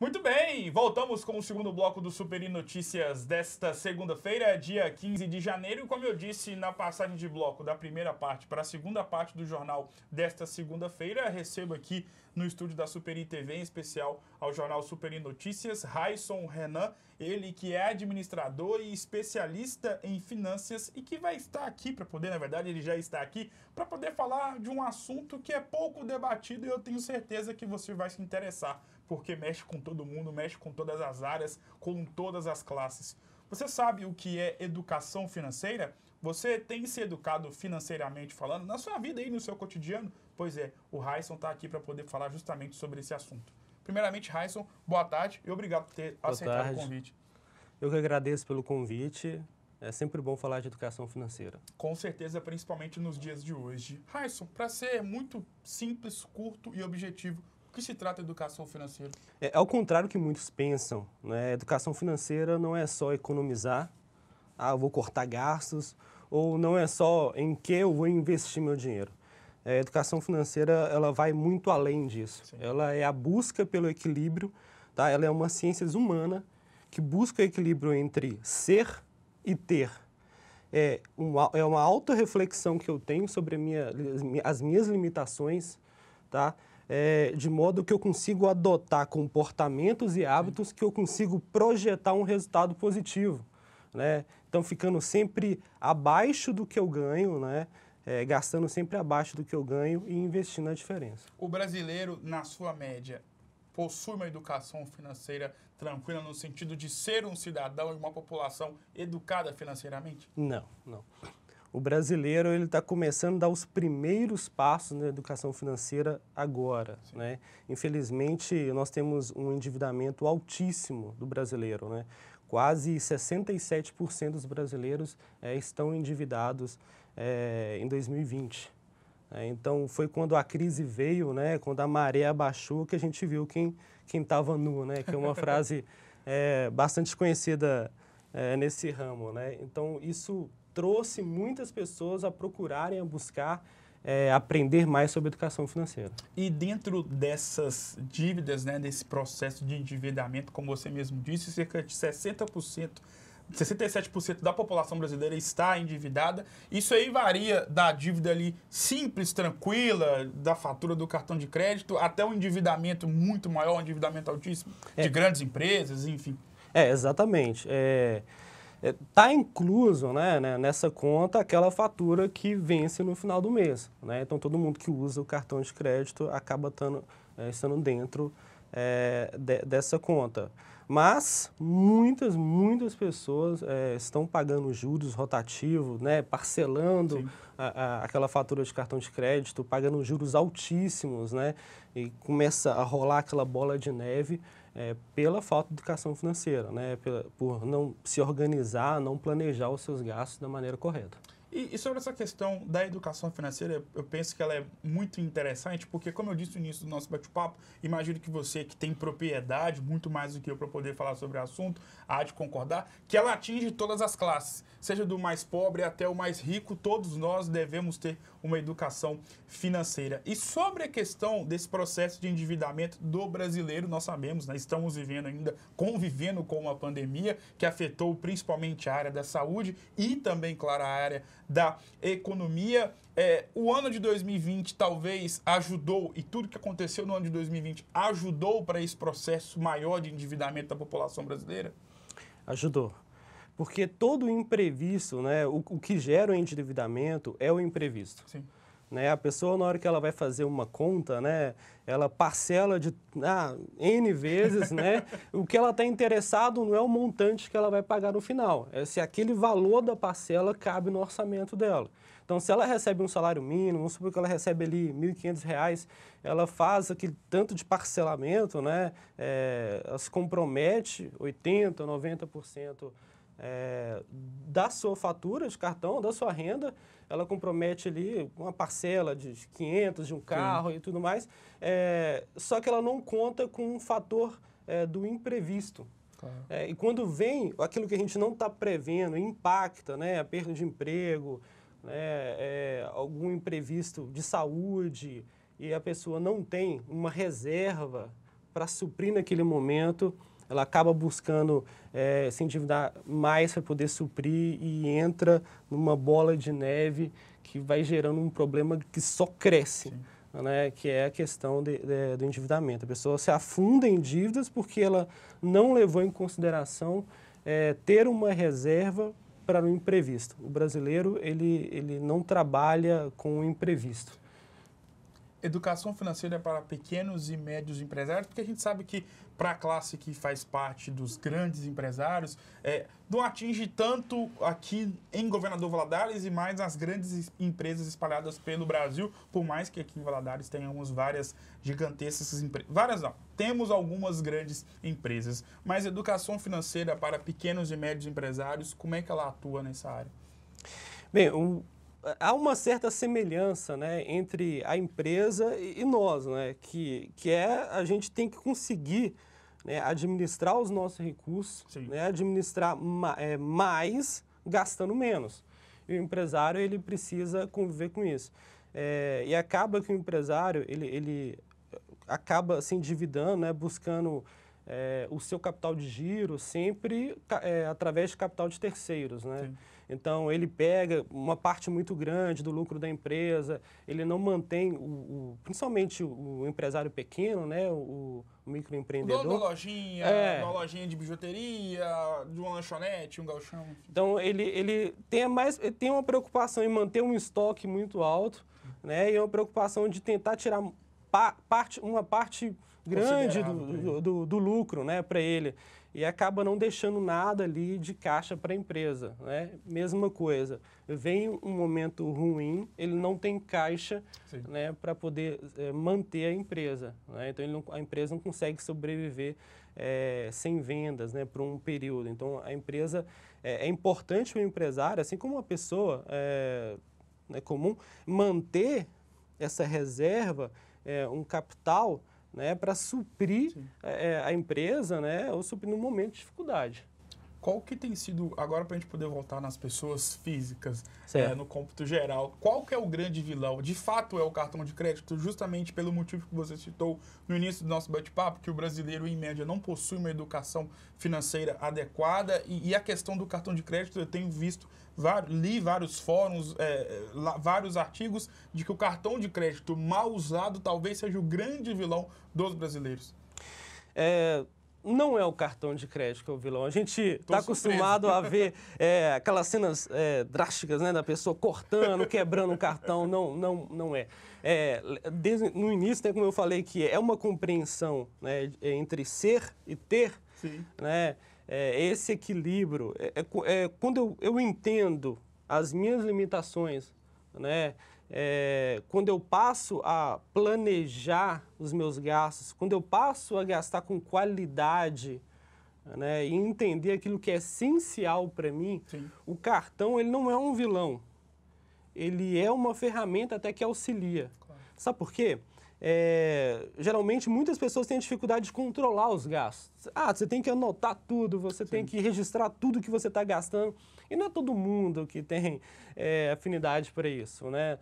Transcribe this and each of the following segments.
Muito bem, voltamos com o segundo bloco do Superi Notícias desta segunda-feira, dia 15 de janeiro. E como eu disse na passagem de bloco da primeira parte para a segunda parte do jornal desta segunda-feira, recebo aqui no estúdio da Superi TV, em especial ao jornal Superi Notícias, Raisson Renan, ele que é administrador e especialista em finanças e que vai estar aqui para poder, na verdade, ele já está aqui, para poder falar de um assunto que é pouco debatido e eu tenho certeza que você vai se interessar, porque mexe com todo mundo, mexe com todas as áreas, com todas as classes. Você sabe o que é educação financeira? Você tem se educado financeiramente falando na sua vida e no seu cotidiano? Pois é, o Raisson está aqui para poder falar justamente sobre esse assunto. Primeiramente, Raisson, boa tarde e obrigado por ter aceitado o convite. Eu que agradeço pelo convite. É sempre bom falar de educação financeira. Com certeza, principalmente nos dias de hoje. Raisson, para ser muito simples, curto e objetivo, o que se trata de educação financeira? Ao contrário do que muitos pensam, né? Educação financeira não é só economizar, eu vou cortar gastos, ou não é só em que eu vou investir meu dinheiro. A educação financeira, ela vai muito além disso. Sim. Ela é a busca pelo equilíbrio, tá? Ela é uma ciência humana que busca o equilíbrio entre ser e ter. É uma autorreflexão que eu tenho sobre as minhas limitações, tá? De modo que eu consigo adotar comportamentos e hábitos que eu consigo projetar um resultado positivo, né? Então, ficando sempre abaixo do que eu ganho, né? Gastando sempre abaixo do que eu ganho e investindo a diferença. O brasileiro, na sua média, possui uma educação financeira tranquila no sentido de ser um cidadão e uma população educada financeiramente? Não. O brasileiro ele está começando a dar os primeiros passos na educação financeira agora, né? Infelizmente, nós temos um endividamento altíssimo do brasileiro, né? Quase 67% dos brasileiros estão endividados em 2020. Então, foi quando a crise veio, né? Quando a maré abaixou, que a gente viu quem estava nu, né? Que é uma frase bastante conhecida nesse ramo, né? Então, isso trouxe muitas pessoas a procurarem, a buscar aprender mais sobre educação financeira. E dentro dessas dívidas, né, desse processo de endividamento, como você mesmo disse, cerca de 67% da população brasileira está endividada. Isso aí varia da dívida ali simples, tranquila, da fatura do cartão de crédito, até um endividamento muito maior, um endividamento altíssimo de grandes empresas, enfim. Exatamente. Está incluso, né, nessa conta aquela fatura que vence no final do mês, né? Então, todo mundo que usa o cartão de crédito acaba estando dentro dessa conta. Mas muitas pessoas estão pagando juros rotativos, né, parcelando aquela fatura de cartão de crédito, pagando juros altíssimos, né, e começa a rolar aquela bola de neve pela falta de educação financeira, né, por não se organizar, não planejar os seus gastos da maneira correta. E sobre essa questão da educação financeira, eu penso que ela é muito interessante, porque como eu disse no início do nosso bate-papo, imagino que você que tem propriedade, muito mais do que eu para poder falar sobre o assunto, há de concordar, que ela atinge todas as classes, seja do mais pobre até o mais rico, todos nós devemos ter uma educação financeira. E sobre a questão desse processo de endividamento do brasileiro, nós sabemos, né, estamos vivendo ainda, convivendo com uma pandemia que afetou principalmente a área da saúde e também, claro, a área da economia. O ano de 2020 talvez ajudou, e tudo que aconteceu no ano de 2020 ajudou para esse processo maior de endividamento da população brasileira? Ajudou. Porque todo imprevisto, né, o que gera o endividamento é o imprevisto. Sim. Né? A pessoa, na hora que ela vai fazer uma conta, né, ela parcela de N vezes, né? O que ela está interessado não é o montante que ela vai pagar no final, é se aquele valor da parcela cabe no orçamento dela. Então, se ela recebe um salário mínimo, vamos supor que ela recebe ali R$ 1.500, ela faz aquele tanto de parcelamento, né? Ela se compromete 80%, 90% da sua fatura de cartão, da sua renda, ela compromete ali uma parcela de 500 de um carro e tudo mais, só que ela não conta com um fator do imprevisto. Claro. E quando vem aquilo que a gente não está prevendo, impacta, né, a perda de emprego, né, algum imprevisto de saúde, e a pessoa não tem uma reserva para suprir naquele momento, ela acaba buscando se endividar mais para poder suprir e entra numa bola de neve que vai gerando um problema que só cresce, né? Que é a questão do endividamento. A pessoa se afunda em dívidas porque ela não levou em consideração ter uma reserva para o imprevisto. O brasileiro, ele não trabalha com o imprevisto. Educação financeira para pequenos e médios empresários, porque a gente sabe que para a classe que faz parte dos grandes empresários, não atinge tanto aqui em Governador Valadares e mais as grandes empresas espalhadas pelo Brasil, por mais que aqui em Valadares tenhamos várias gigantescas empresas. Várias não, temos algumas grandes empresas, mas educação financeira para pequenos e médios empresários, como é que ela atua nessa área? Bem, há uma certa semelhança, né, entre a empresa e nós, né, que a gente tem que conseguir, né, administrar os nossos recursos, né, administrar mais gastando menos. E o empresário, ele precisa conviver com isso. E acaba que o empresário, ele acaba se endividando, né, buscando o seu capital de giro sempre através de capital de terceiros, né? Sim. Então, ele pega uma parte muito grande do lucro da empresa, ele não mantém, principalmente o empresário pequeno, né, o microempreendedor. Da lojinha de bijuteria, de uma lanchonete, um galchão. Então, ele tem uma preocupação em manter um estoque muito alto, né, e uma preocupação de tentar tirar uma parte grande do lucro, né, para ele. E acaba não deixando nada ali de caixa para a empresa, né? Mesma coisa, vem um momento ruim, ele não tem caixa, né, para poder manter a empresa, né? Então a empresa não consegue sobreviver sem vendas, né, por um período. Então a empresa é importante para o empresário, assim como uma pessoa comum, manter essa reserva, um capital, né, para suprir a empresa, né, ou suprir num momento de dificuldade. Qual que tem sido, agora para a gente poder voltar nas pessoas físicas, no cômputo geral, qual que é o grande vilão? De fato é o cartão de crédito, justamente pelo motivo que você citou no início do nosso bate-papo, que o brasileiro, em média, não possui uma educação financeira adequada, e a questão do cartão de crédito, eu tenho visto, li vários fóruns, vários artigos, de que o cartão de crédito mal usado talvez seja o grande vilão dos brasileiros. Não é o cartão de crédito que é o vilão. A gente está acostumado a ver aquelas cenas drásticas, né, da pessoa cortando, quebrando um cartão. Não é. Desde no início, né, como eu falei, que é uma compreensão, né, entre ser e ter, né, esse equilíbrio. Quando eu entendo as minhas limitações, né, quando eu passo a planejar os meus gastos, quando eu passo a gastar com qualidade, né, e entender aquilo que é essencial para mim, o cartão, ele não é um vilão. Ele é uma ferramenta até que auxilia. Claro. Sabe por quê? Geralmente, muitas pessoas têm dificuldade de controlar os gastos. Você tem que anotar tudo, você tem que registrar tudo que você está gastando. E não é todo mundo que tem afinidade para isso, né?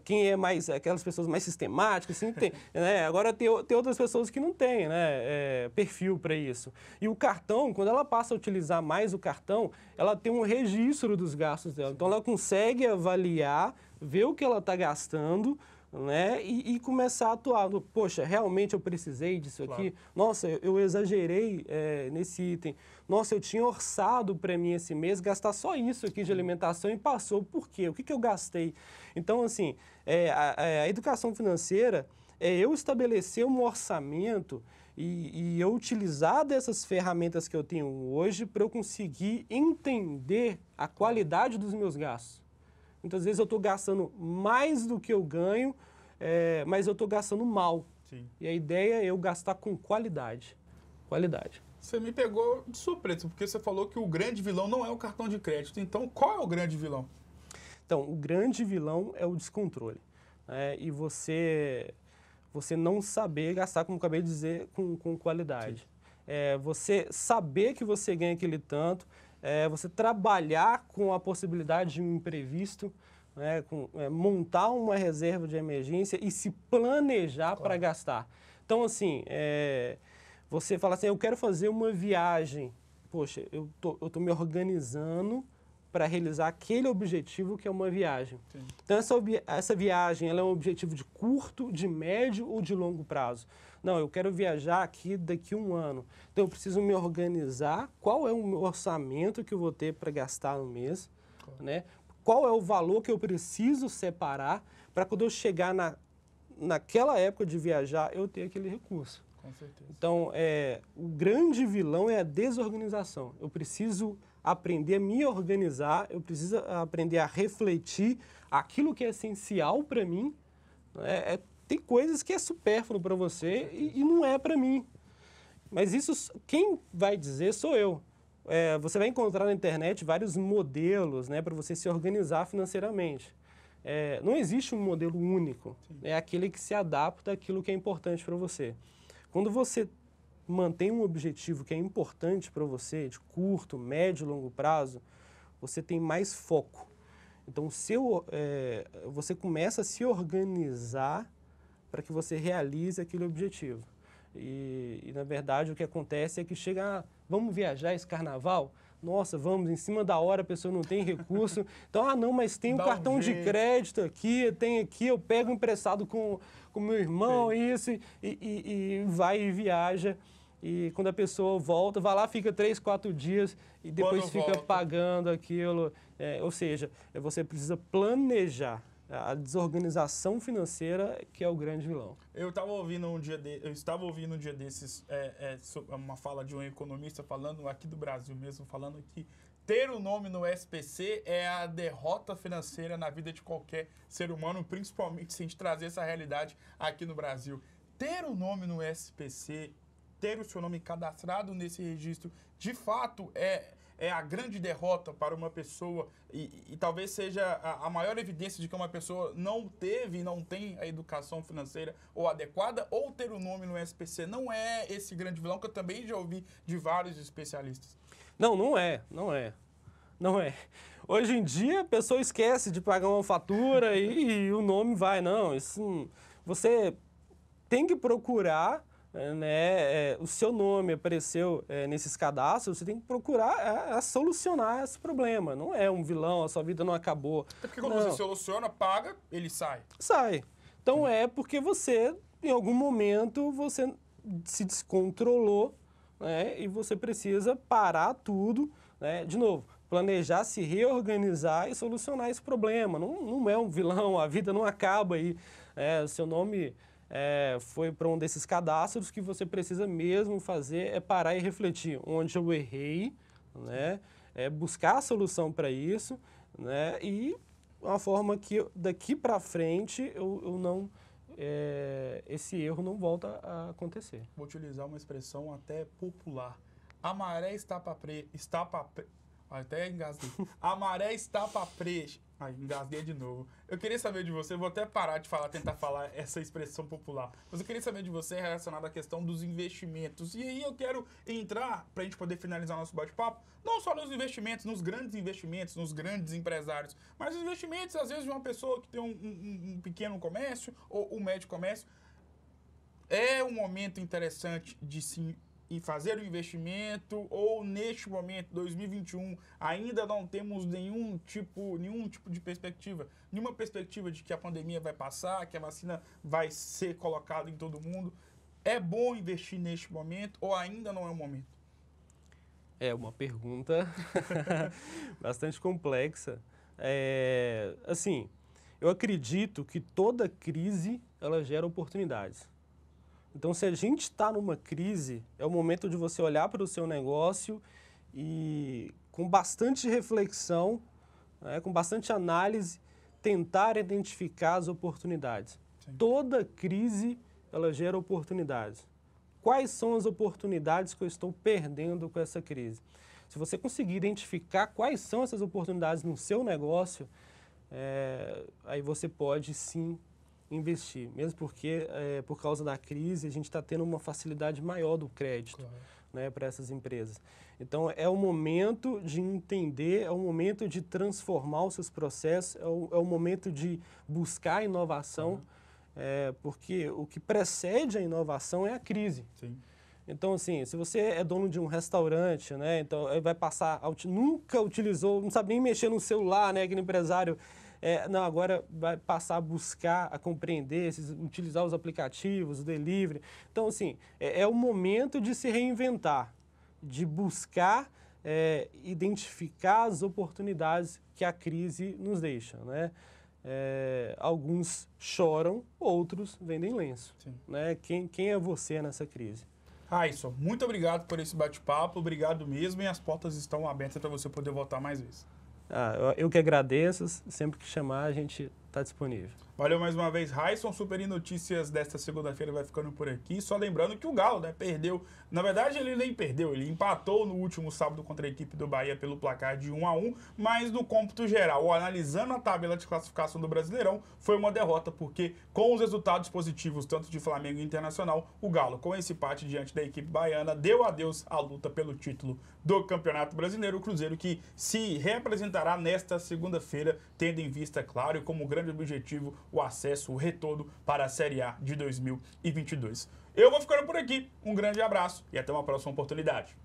Quem é mais, aquelas pessoas mais sistemáticas, assim, tem, né? Agora tem outras pessoas que não têm, né, perfil para isso. E o cartão, quando ela passa a utilizar mais o cartão, ela tem um registro dos gastos dela. Então, ela consegue avaliar, ver o que ela está gastando, né, e começar a atuar. Poxa, realmente eu precisei disso aqui? Claro. Nossa, eu exagerei nesse item. Nossa, eu tinha orçado para mim esse mês gastar só isso aqui de alimentação e passou. Por quê? O que eu gastei? Então, assim, a educação financeira é eu estabelecer um orçamento e eu utilizar dessas ferramentas que eu tenho hoje para eu conseguir entender a qualidade dos meus gastos. Muitas vezes eu estou gastando mais do que eu ganho, mas eu estou gastando mal. Sim. E a ideia é eu gastar com qualidade. Qualidade. Você me pegou de surpresa, porque você falou que o grande vilão não é o cartão de crédito. Então, qual é o grande vilão? Então, o grande vilão é o descontrole. E você não saber gastar, como acabei de dizer, com qualidade. Você saber que você ganha aquele tanto, você trabalhar com a possibilidade de um imprevisto, né, montar uma reserva de emergência e se planejar para gastar. Então, assim, Você fala assim, eu quero fazer uma viagem. Poxa, eu tô me organizando para realizar aquele objetivo que é uma viagem. Sim. Então, essa viagem ela é um objetivo de curto, de médio ou de longo prazo? Não, eu quero viajar aqui daqui a um ano. Então, eu preciso me organizar. Qual é o meu orçamento que eu vou ter para gastar no mês? Né? Qual é o valor que eu preciso separar para quando eu chegar naquela época de viajar, eu ter aquele recurso? Com certeza. Então, o grande vilão é a desorganização. Eu preciso aprender a me organizar, eu preciso aprender a refletir aquilo que é essencial para mim. Tem coisas que é supérfluo para você e não é para mim. Mas isso, quem vai dizer sou eu. Você vai encontrar na internet vários modelos, né, para você se organizar financeiramente. Não existe um modelo único. É aquele que se adapta àquilo que é importante para você. Quando você mantém um objetivo que é importante para você, de curto, médio e longo prazo, você tem mais foco. Então, você começa a se organizar para que você realize aquele objetivo. E, na verdade, o que acontece é que chega, vamos viajar esse carnaval? Nossa, vamos, em cima da hora a pessoa não tem recurso. Então, não, mas tem um cartão de crédito aqui, tem aqui, eu pego emprestado com meu irmão, isso, e vai e viaja. E quando a pessoa volta, vai lá, fica 3, 4 dias e depois fica pagando aquilo. Ou seja, você precisa planejar. A desorganização financeira que é o grande vilão. Eu estava ouvindo um dia desses uma fala de um economista falando aqui do Brasil mesmo, falando que ter o nome no SPC é a derrota financeira na vida de qualquer ser humano, principalmente se a gente trazer essa realidade aqui no Brasil. Ter o nome no SPC, ter o seu nome cadastrado nesse registro, de fato é a grande derrota para uma pessoa e talvez seja a maior evidência de que uma pessoa não teve e não tem a educação financeira ou adequada, ou ter o nome no SPC não é esse grande vilão que eu também já ouvi de vários especialistas. Não é. Hoje em dia a pessoa esquece de pagar uma fatura e o nome vai. Não, isso, você tem que procurar, né, o seu nome apareceu nesses cadastros, você tem que procurar solucionar esse problema. Não é um vilão, a sua vida não acabou. É porque quando você soluciona, paga, ele sai. Sai. Então porque você, em algum momento, você se descontrolou, né, e você precisa parar tudo, né, de novo, planejar, se reorganizar e solucionar esse problema. Não é um vilão, a vida não acaba aí. O seu nome foi para um desses cadastros, que você precisa mesmo fazer parar e refletir onde eu errei, né? Buscar a solução para isso, né? E uma forma que daqui para frente eu não esse erro não volta a acontecer. Vou utilizar uma expressão até popular. A maré está para até engasguei. A maré está para frente. Ai, engasguei de novo. Eu queria saber de você, vou até parar de tentar falar essa expressão popular. Mas eu queria saber de você relacionado à questão dos investimentos. E aí eu quero entrar, para a gente poder finalizar nosso bate-papo, não só nos investimentos, nos grandes empresários, mas os investimentos, às vezes, de uma pessoa que tem um pequeno comércio ou um médio comércio. É um momento interessante de se fazer o investimento, ou neste momento, 2021, ainda não temos nenhum tipo de perspectiva, nenhuma perspectiva de que a pandemia vai passar, que a vacina vai ser colocada em todo mundo. É bom investir neste momento ou ainda não é o momento? É uma pergunta bastante complexa. Assim, eu acredito que toda crise ela gera oportunidades. Então, se a gente está numa crise, é o momento de você olhar para o seu negócio e, com bastante reflexão, com bastante análise, tentar identificar as oportunidades. Sim. Toda crise, ela gera oportunidades. Quais são as oportunidades que eu estou perdendo com essa crise? Se você conseguir identificar quais são essas oportunidades no seu negócio, aí você pode, sim, investir, mesmo porque, por causa da crise, a gente está tendo uma facilidade maior do crédito, claro, né, para essas empresas. Então, é o momento de entender, é o momento de transformar os seus processos, é o momento de buscar inovação, porque o que precede a inovação é a crise. Sim. Então, assim, se você é dono de um restaurante, né, então vai passar, nunca utilizou, não sabe nem mexer no celular, né, aquele empresário, não, agora vai passar a buscar, a compreender, utilizar os aplicativos, o delivery. Então, assim, é o momento de se reinventar, de buscar identificar as oportunidades que a crise nos deixa, né? Alguns choram, outros vendem lenço. Né? Quem é você nessa crise? Raíssa, muito obrigado por esse bate-papo, obrigado mesmo, e as portas estão abertas para você poder voltar mais vezes. Eu que agradeço, sempre que chamar a gente está disponível. Valeu mais uma vez, Raíssa. Super Notícias desta segunda-feira vai ficando por aqui. Só lembrando que o Galo, né, perdeu. Na verdade, ele nem perdeu, ele empatou no último sábado contra a equipe do Bahia pelo placar de 1-1, mas no cômputo geral, analisando a tabela de classificação do Brasileirão, foi uma derrota, porque com os resultados positivos, tanto de Flamengo e Internacional, o Galo, com esse empate diante da equipe baiana, deu adeus à luta pelo título do Campeonato Brasileiro. O Cruzeiro que se reapresentará nesta segunda-feira, tendo em vista, claro, e como grande objetivo, o acesso, o retorno para a Série A de 2022. Eu vou ficando por aqui, um grande abraço e até uma próxima oportunidade.